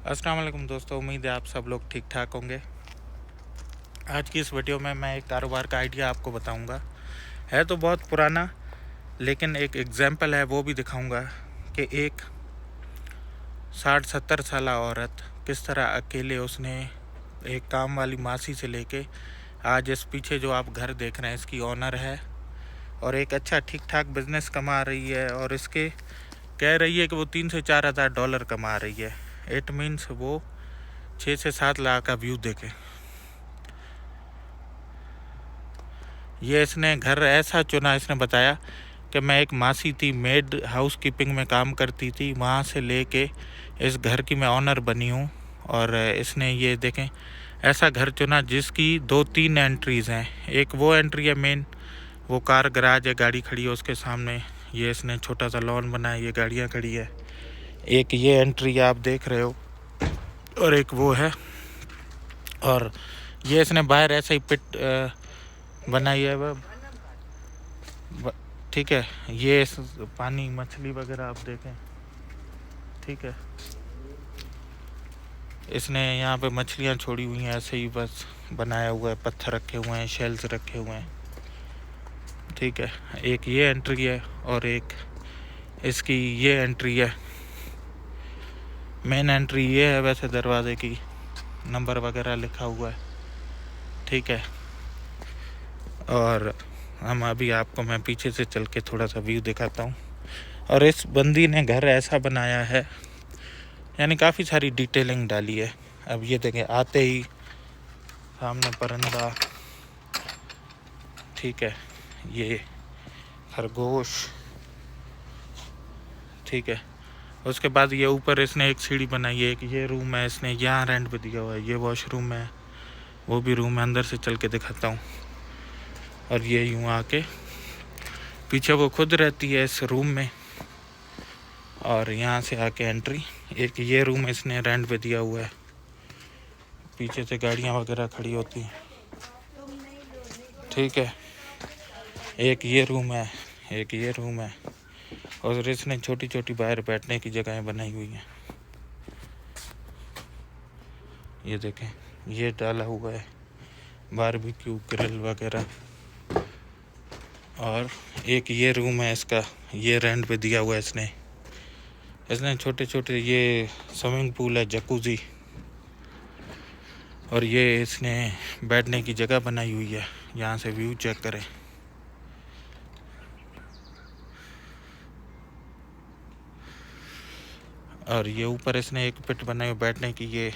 अस्सलाम वालेकुम दोस्तों, उम्मीद है आप सब लोग ठीक ठाक होंगे। आज की इस वीडियो में मैं एक कारोबार का आइडिया आपको बताऊंगा। है तो बहुत पुराना, लेकिन एक एग्जाम्पल है वो भी दिखाऊंगा कि एक 60-70 साल औरत किस तरह अकेले उसने एक काम वाली मासी से लेके आज इस पीछे जो आप घर देख रहे हैं इसकी ऑनर है और एक अच्छा ठीक ठाक बिजनेस कमा रही है। और इसके कह रही है कि वो 3 से 4 हज़ार डॉलर कमा रही है। इट मीन्स वो 6 से 7 लाख का व्यू देखे। ये इसने घर ऐसा चुना, इसने बताया कि मैं एक मासी थी, मेड हाउस कीपिंग में काम करती थी, वहाँ से लेके इस घर की मैं ऑनर बनी हूँ। और इसने ये देखें ऐसा घर चुना जिसकी 2-3 एंट्रीज़ हैं। एक वो एंट्री है मेन, वो कार गराज है, गाड़ी खड़ी है उसके सामने। ये इसने छोटा सा लॉन बनाया, ये गाड़ियाँ खड़ी है। एक ये एंट्री आप देख रहे हो और एक वो है। और ये इसने बाहर ऐसा ही पिट बनाई है ठीक है। ये पानी मछली वगैरह आप देखें, ठीक है। इसने यहाँ पे मछलियाँ छोड़ी हुई हैं, ऐसे ही बस बनाया हुआ है, पत्थर रखे हुए हैं, शेल्स रखे हुए हैं, ठीक है। एक ये एंट्री है और एक इसकी ये एंट्री है। मेन एंट्री ये है, वैसे दरवाजे की नंबर वगैरह लिखा हुआ है, ठीक है। और हम अभी आपको मैं पीछे से चल के थोड़ा सा व्यू दिखाता हूँ। और इस बंदी ने घर ऐसा बनाया है, यानी काफ़ी सारी डिटेलिंग डाली है। अब ये देखें, आते ही सामने परिंदा, ठीक है, ये खरगोश, ठीक है। उसके बाद ये ऊपर इसने एक सीढ़ी बनाई है, एक ये रूम है, इसने यहाँ रेंट पे दिया हुआ है। ये वॉशरूम है, वो भी रूम है, अंदर से चल के दिखाता हूँ। और ये यूँ आके पीछे वो खुद रहती है इस रूम में, और यहाँ से आके एंट्री। एक ये रूम इसने रेंट पे दिया हुआ है, पीछे से गाड़ियाँ वगैरह खड़ी होती हैं, ठीक है। एक ये रूम है, एक ये रूम है, और इसने छोटी छोटी बाहर बैठने की जगहें बनाई हुई हैं। ये देखें, ये डाला हुआ है बारबेक्यू ग्रिल वगैरह। और एक ये रूम है इसका, ये रेंट पे दिया हुआ है इसने छोटे छोटे ये स्विमिंग पूल है, जकूजी। और ये इसने बैठने की जगह बनाई हुई है, यहाँ से व्यू चेक करें। और ये ऊपर इसने एक पिट बनाई हुई बैठने की, ये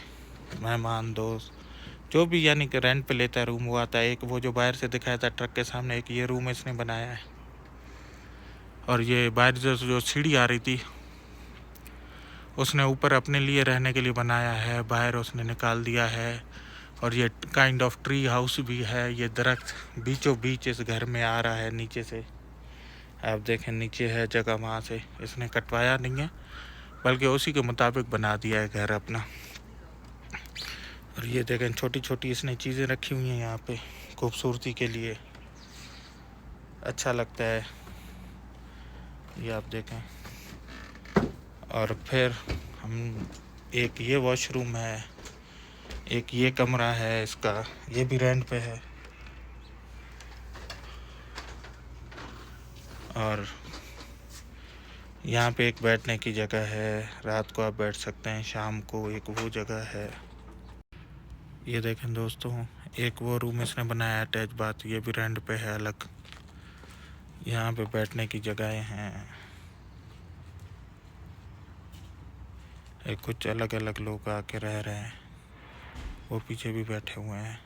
मेहमान दोस्त जो भी यानी कि रेंट पे लेता है रूम वो आता है। एक वो जो बाहर से दिखाया था ट्रक के सामने, एक ये रूम इसने बनाया है। और ये बाहर जो सीढ़ी आ रही थी उसने ऊपर अपने लिए रहने के लिए बनाया है, बाहर उसने निकाल दिया है। और ये काइंड ऑफ ट्री हाउस भी है। ये दरख्त बीचों बीच इस घर में आ रहा है, नीचे से आप देखें, नीचे है जगह, वहाँ से इसने कटवाया नहीं है बल्कि उसी के मुताबिक बना दिया है घर अपना। और ये देखें, छोटी छोटी इसने चीज़ें रखी हुई हैं यहाँ पे खूबसूरती के लिए, अच्छा लगता है, ये आप देखें। और फिर हम एक ये वॉशरूम है, एक ये कमरा है इसका, ये भी रेंट पे है। और यहाँ पे एक बैठने की जगह है, रात को आप बैठ सकते हैं, शाम को एक वो जगह है। ये देखें दोस्तों, एक वो रूम इसने बनाया अटैच बाथ, ये भी रेंट पे है अलग। यहाँ पे बैठने की जगहें हैं, कुछ अलग अलग लोग आके रह रहे हैं, वो पीछे भी बैठे हुए हैं।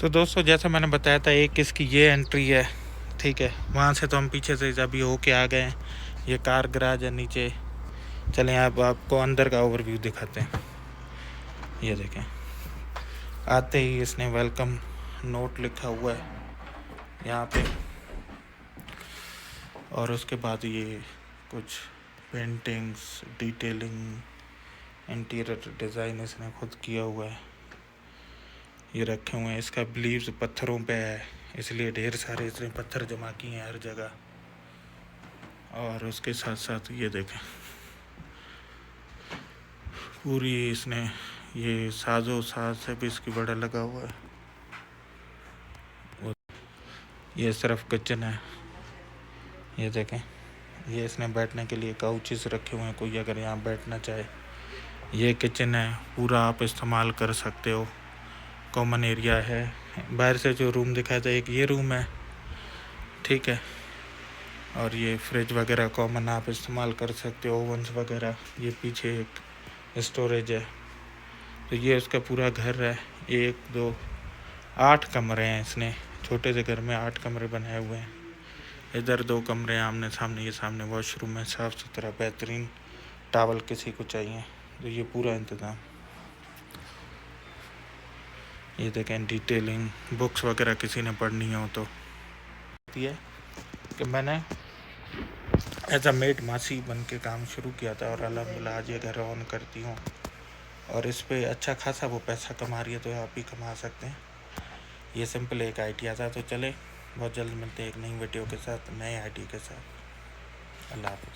तो दोस्तों जैसा मैंने बताया था, एक इसकी ये एंट्री है, ठीक है। वहाँ से तो हम पीछे से अभी होके आ गए हैं, ये कार गराज है नीचे। चलें आप आपको अंदर का ओवरव्यू दिखाते हैं। ये देखें, आते ही इसने वेलकम नोट लिखा हुआ है यहाँ पे। और उसके बाद ये कुछ पेंटिंग्स, डिटेलिंग, इंटीरियर डिज़ाइन इसने खुद किया हुआ है, ये रखे हुए हैं। इसका बिलीव्स पत्थरों पे है, इसलिए ढेर सारे इसने पत्थर जमा किए हैं हर जगह। और उसके साथ साथ ये देखें, पूरी इसने ये साजो साज से भी इसकी बड़ा लगा हुआ है। ये सिर्फ किचन है, ये देखें। ये इसने बैठने के लिए काउचेस रखे हुए हैं, कोई अगर यहाँ बैठना चाहे। ये किचन है, पूरा आप इस्तेमाल कर सकते हो। कॉमन एरिया है। बाहर से जो रूम दिखाया था एक ये रूम है, ठीक है। और ये फ्रिज वगैरह कॉमन आप इस्तेमाल कर सकते हो, ओवन्स वगैरह। ये पीछे एक स्टोरेज है। तो ये उसका पूरा घर है। 1 2 8 कमरे हैं इसने। छोटे से घर में 8 कमरे बनाए हुए हैं। इधर 2 कमरे हैं आमने सामने। ये सामने वॉशरूम है, साफ़ सुथरा बेहतरीन। टॉवल किसी को चाहिए तो ये पूरा इंतज़ाम। ये देखें डिटेलिंग, बुक्स वगैरह किसी ने पढ़नी हो तो। ये कि मैंने एज अ मेड मासी बन के काम शुरू किया था और अल्हम्दुलिल्लाह आज ये घर ऑन करती हूँ और इस पे अच्छा खासा वो पैसा कमा रही है, तो आप भी कमा सकते हैं। ये सिंपल एक आइडिया था। तो चले, बहुत जल्द मिलते हैं एक नई वीडियो के साथ, नए आइडिया के साथ। अल्लाह हाफ़िज़।